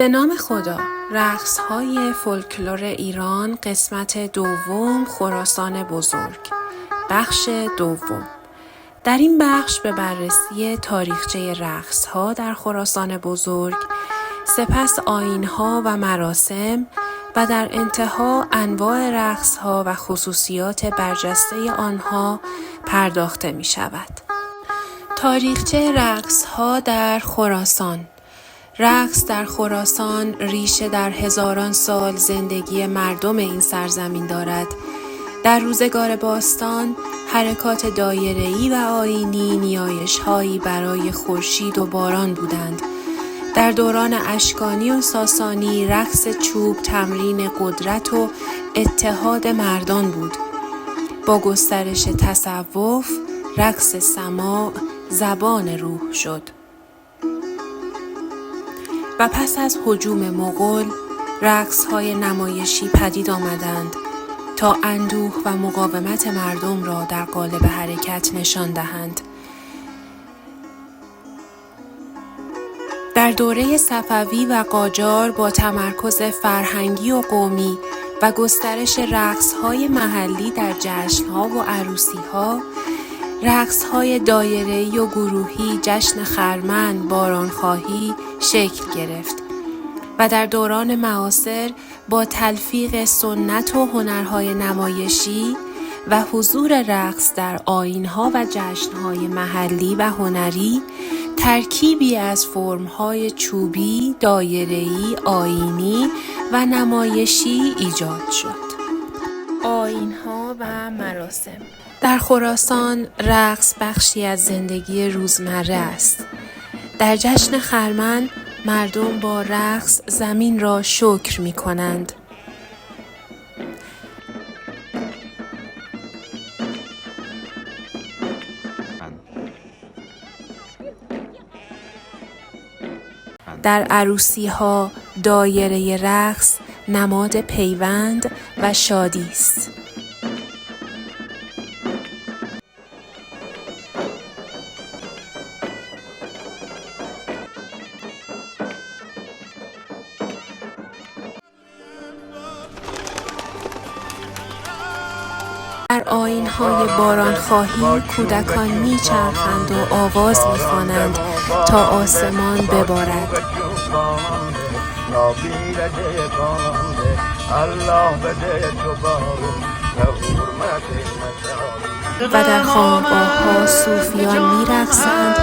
به نام خدا. رقص‌های فولکلور ایران قسمت دوم، خراسان بزرگ. بخش دوم. در این بخش به بررسی تاریخچه رقص‌ها در خراسان بزرگ، سپس آیین‌ها و مراسم و در انتها انواع رقص‌ها و خصوصیات برجسته آنها پرداخته می‌شود. تاریخچه رقص‌ها در خراسان. رقص در خراسان ریشه در هزاران سال زندگی مردم این سرزمین دارد. در روزگار باستان، حرکات دایره‌ای و آیینی نیایش‌هایی برای خورشید و باران بودند. در دوران اشکانی و ساسانی، رقص چوب تمرین قدرت و اتحاد مردان بود. با گسترش تصوف، رقص سماع زبان روح شد. و پس از هجوم مغول، رقص‌های نمایشی پدید آمدند تا اندوه و مقاومت مردم را در قالب حرکت نشان دهند. در دوره صفوی و قاجار با تمرکز فرهنگی و قومی و گسترش رقص‌های محلی در جشن‌ها و عروسی‌ها، رقص‌های دایره‌ای و گروهی جشن خرمن، بارانخواهی شکل گرفت و در دوران معاصر با تلفیق سنت و هنرهای نمایشی و حضور رقص در آیین‌ها و جشن‌های محلی و هنری، ترکیبی از فرم‌های چوبی، دایره‌ای، آیینی و نمایشی ایجاد شد. آیین‌ها و مراسم. در خراسان رقص بخشی از زندگی روزمره است. در جشن خرمن مردم با رقص زمین را شکر می کنند. در عروسی‌ها دایره رقص نماد پیوند و شادی است. در آیین‌های بارانخواهی کودکان می‌چرخند و آواز می‌خوانند تا آسمان ببارد. و در خانقاه‌ها صوفیان می‌رقصند.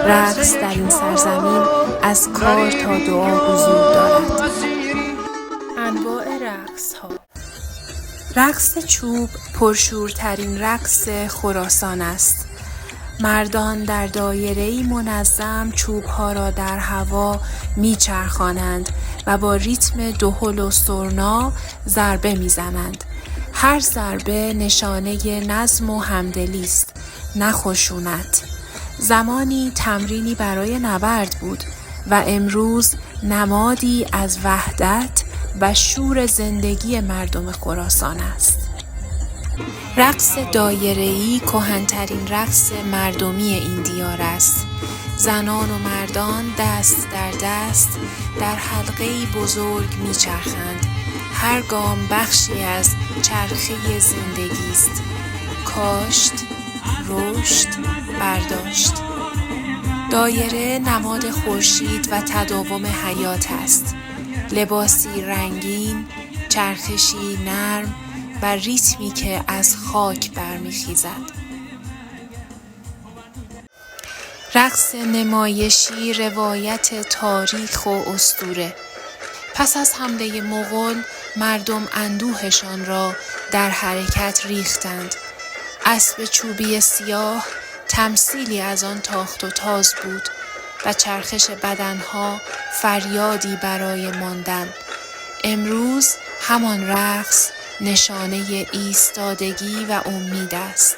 رقص در این سرزمین از کار تا دعا حضور دارد. انواع رقص‌ها. رقص چوب پرشورترین رقص خراسان است. مردان در دایره‌ای منظم چوب‌ها را در هوا می‌چرخانند و با ریتم دهل و سرنا ضربه می‌زنند. هر ضربه نشانه نظم و همدلی است، نه خشونت. زمانی تمرینی برای نبرد بود و امروز نمادی از وحدت و شور زندگی مردم خراسان است. رقص دایره‌ای کهن‌ترین رقص مردمی این دیار است. زنان و مردان دست در دست در حلقه‌ای بزرگ می‌چرخند. هر گام بخشی از چرخه زندگی است. کاشت، رشد، برداشت. دایره نماد خورشید و تداوم حیات است. لباسی رنگین، چرخشی نرم و ریتمی که از خاک برمیخیزد. رقص نمایشی روایت تاریخ و اسطوره. پس از حمله مغول، مردم اندوهشان را در حرکت ریختند. اسب چوبی سیاه تمثیلی از آن تاخت و تاز بود و چرخش بدنها فریادی برای ماندن. امروز همان رقص نشانه ایستادگی و امید است.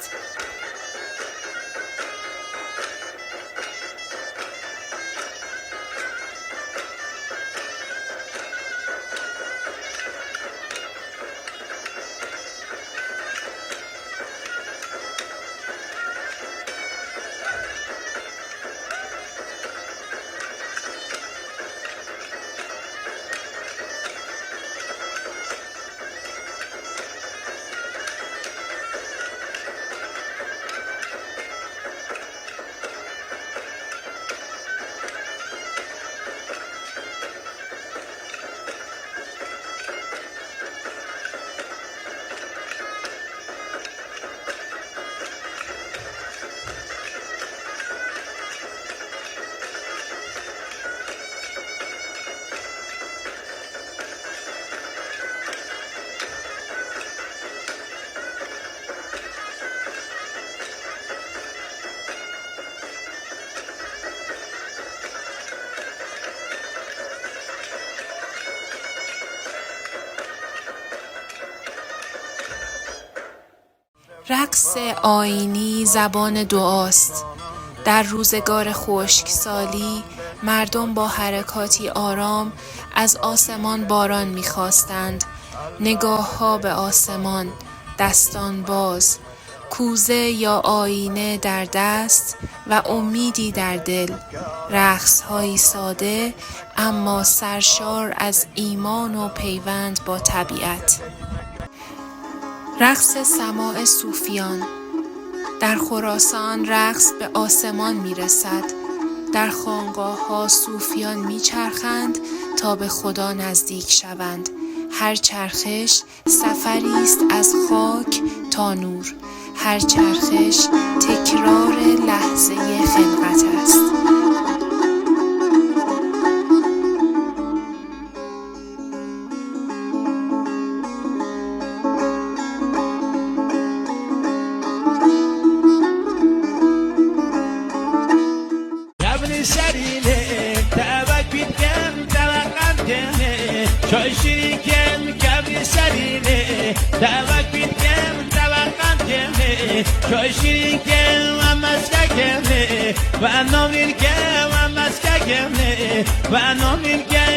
رقص آیینی زبان دعاست. در روزگار خشکسالی مردم با حرکاتی آرام از آسمان باران می‌خواستند. نگاه‌ها به آسمان، دستان باز، کوزه یا آینه در دست و امیدی در دل. رقص‌هایی ساده اما سرشار از ایمان و پیوند با طبیعت. رقص سماع صوفیان. در خراسان رقص به آسمان می‌رسد. در خانقاه‌ها صوفیان می‌چرخند تا به خدا نزدیک شوند. هر چرخش سفری است از خاک تا نور. هر چرخش تکرار لحظه خلقت است. و نامین که